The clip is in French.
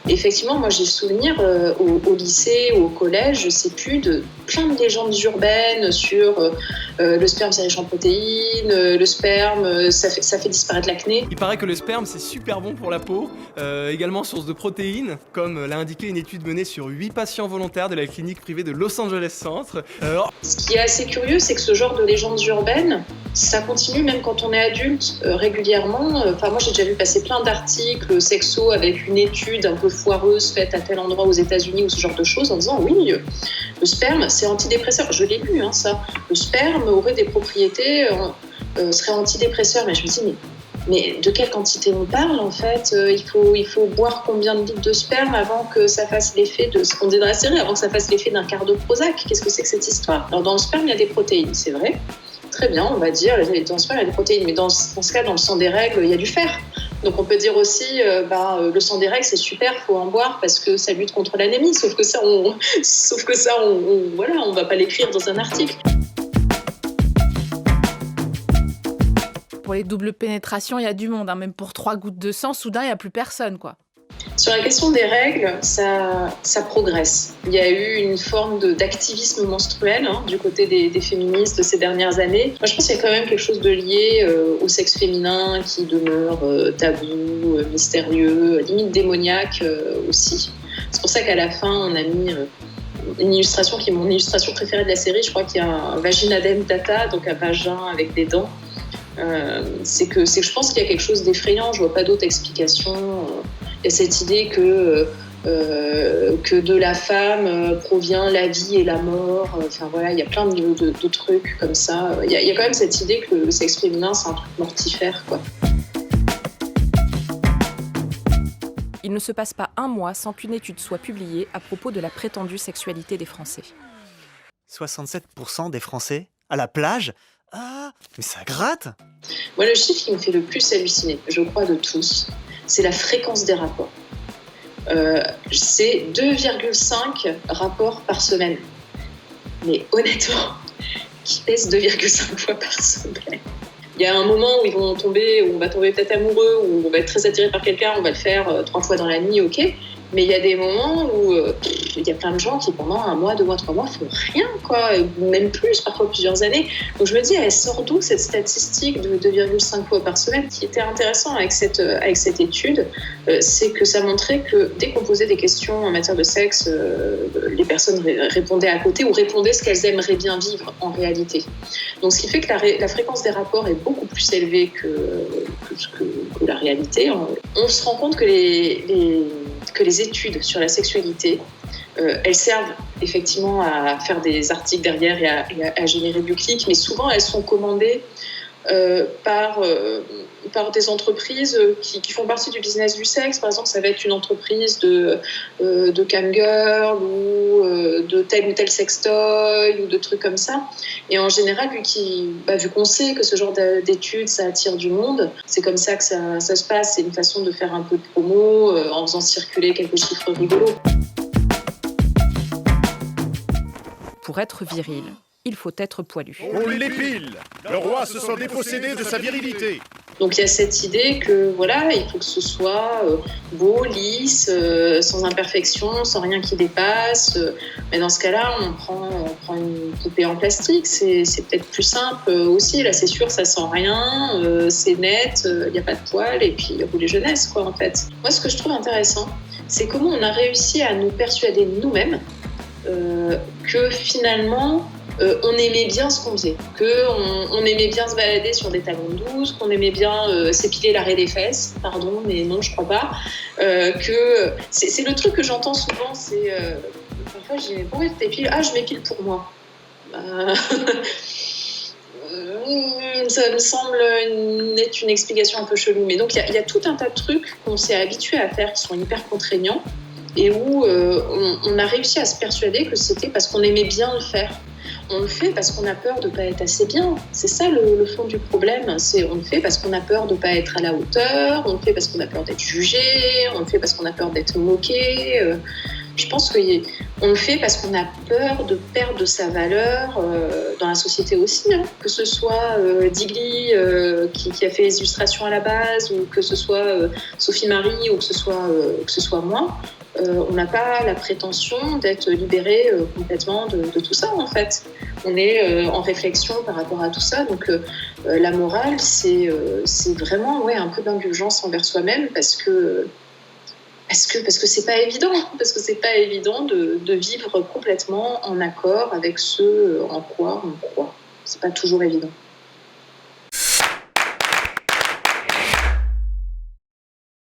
Effectivement, moi j'ai le souvenir au lycée ou au collège, je sais plus, de plein de légendes urbaines sur le sperme c'est riche en protéines, le sperme ça fait disparaître l'acné. Il paraît que le sperme c'est super bon pour la peau, également source de protéines, comme l'a indiqué une étude menée sur 8 patients volontaires de la clinique privée de Los Angeles Centre. Ce qui est assez curieux, c'est que ce genre de légendes urbaines, ça continue même quand on est adulte régulièrement. Enfin, moi j'ai déjà vu passer plein d'articles sexo avec une étude un peu foireuse faite à tel endroit aux États-Unis ou ce genre de choses en disant oui, le sperme c'est antidépresseur. Je l'ai lu ça. Le sperme aurait des propriétés, serait antidépresseur. Mais je me dis mais de quelle quantité on parle en fait? Il faut boire combien de litres de sperme avant que ça fasse l'effet de ce qu'on dit dans la série, avant que ça fasse l'effet d'un quart de Prozac? Qu'est-ce que c'est que cette histoire? Alors dans le sperme il y a des protéines, c'est vrai. Très bien, on va dire, dans le sperme il y a des protéines, mais dans ce cas, dans le sang des règles, il y a du fer. Donc on peut dire aussi, le sang des règles c'est super, faut en boire parce que ça lutte contre l'anémie. Sauf que ça, on va pas l'écrire dans un article. Pour les doubles pénétrations, il y a du monde, hein. Même pour 3 gouttes de sang, soudain, il n'y a plus personne, quoi. Sur la question des règles, ça progresse. Il y a eu une forme d'activisme menstruel du côté des féministes ces dernières années. Moi, je pense qu'il y a quand même quelque chose de lié au sexe féminin qui demeure tabou, mystérieux, limite démoniaque aussi. C'est pour ça qu'à la fin, on a mis une illustration qui est mon illustration préférée de la série. Je crois qu'il y a un vaginadem data, donc un vagin avec des dents. C'est que je pense qu'il y a quelque chose d'effrayant. Je vois pas d'autre explication. Il y a cette idée que de la femme provient la vie et la mort. Enfin voilà, il y a plein de trucs comme ça. Il y a quand même cette idée que le sexe féminin c'est un truc mortifère, quoi. Il ne se passe pas un mois sans qu'une étude soit publiée à propos de la prétendue sexualité des Français. 67% des Français à la plage? Ah, mais ça gratte! Moi, le chiffre qui me fait le plus halluciner, je crois de tous, c'est la fréquence des rapports. C'est 2,5 rapports par semaine. Mais honnêtement, qui pèse 2,5 fois par semaine? Il y a un moment où ils vont tomber, où on va tomber peut-être amoureux, où on va être très attiré par quelqu'un, on va le faire 3 fois dans la nuit, ok. Mais il y a des moments où il y a plein de gens qui pendant 1 mois, 2 mois, 3 mois font rien, quoi, même plus, parfois plusieurs années. Donc je me dis, elle sort d'où cette statistique de 2,5 fois par semaine? Ce qui était intéressant avec cette étude, c'est que ça montrait que dès qu'on posait des questions en matière de sexe, les personnes répondaient à côté ou répondaient ce qu'elles aimeraient bien vivre en réalité. Donc ce qui fait que la fréquence des rapports est beaucoup plus élevée que la réalité. On se rend compte que les études sur la sexualité, elles servent effectivement à faire des articles derrière et à générer du clic, mais souvent elles sont commandées par des entreprises qui font partie du business du sexe. Par exemple, ça va être une entreprise de camgirl ou de tel ou tel sextoy ou de trucs comme ça. Et en général, vu qu'on sait que ce genre d'études, ça attire du monde, c'est comme ça que ça se passe. C'est une façon de faire un peu de promo en faisant circuler quelques chiffres rigolos. Pour être viril, il faut être poilu. On l'épile! Le roi se sent dépossédé de sa virilité. Donc il y a cette idée que voilà, il faut que ce soit beau, lisse, sans imperfection, sans rien qui dépasse. Mais dans ce cas-là, on prend une poupée en plastique. C'est peut-être plus simple aussi. Là, c'est sûr, ça sent rien, c'est net, il n'y a pas de poils et puis rouler jeunesse, quoi, en fait. Moi, ce que je trouve intéressant, c'est comment on a réussi à nous persuader nous-mêmes que finalement on aimait bien ce qu'on faisait, qu'on aimait bien se balader sur des talons douces, qu'on aimait bien s'épiler l'arrêt des fesses, pardon, mais non, je crois pas, que c'est le truc que j'entends souvent, c'est parfois j'ai bon, tu t'épiles, je m'épile pour moi. Ça me semble être une explication un peu chelou, mais donc il y a tout un tas de trucs qu'on s'est habitué à faire qui sont hyper contraignants et où on a réussi à se persuader que c'était parce qu'on aimait bien le faire. On le fait parce qu'on a peur de ne pas être assez bien. C'est ça le fond du problème. On le fait parce qu'on a peur de ne pas être à la hauteur, on le fait parce qu'on a peur d'être jugé, on le fait parce qu'on a peur d'être moqué. Je pense qu'on le fait parce qu'on a peur de perdre de sa valeur dans la société aussi. Hein. Que ce soit Digli qui a fait les illustrations à la base, ou que ce soit Sophie Marie, ou que ce soit moi. On n'a pas la prétention d'être libéré complètement de tout ça, en fait. On est en réflexion par rapport à tout ça. Donc, la morale, c'est vraiment un peu d'indulgence envers soi-même parce que c'est pas évident. Parce que c'est pas évident de vivre complètement en accord avec ce en quoi on croit. C'est pas toujours évident.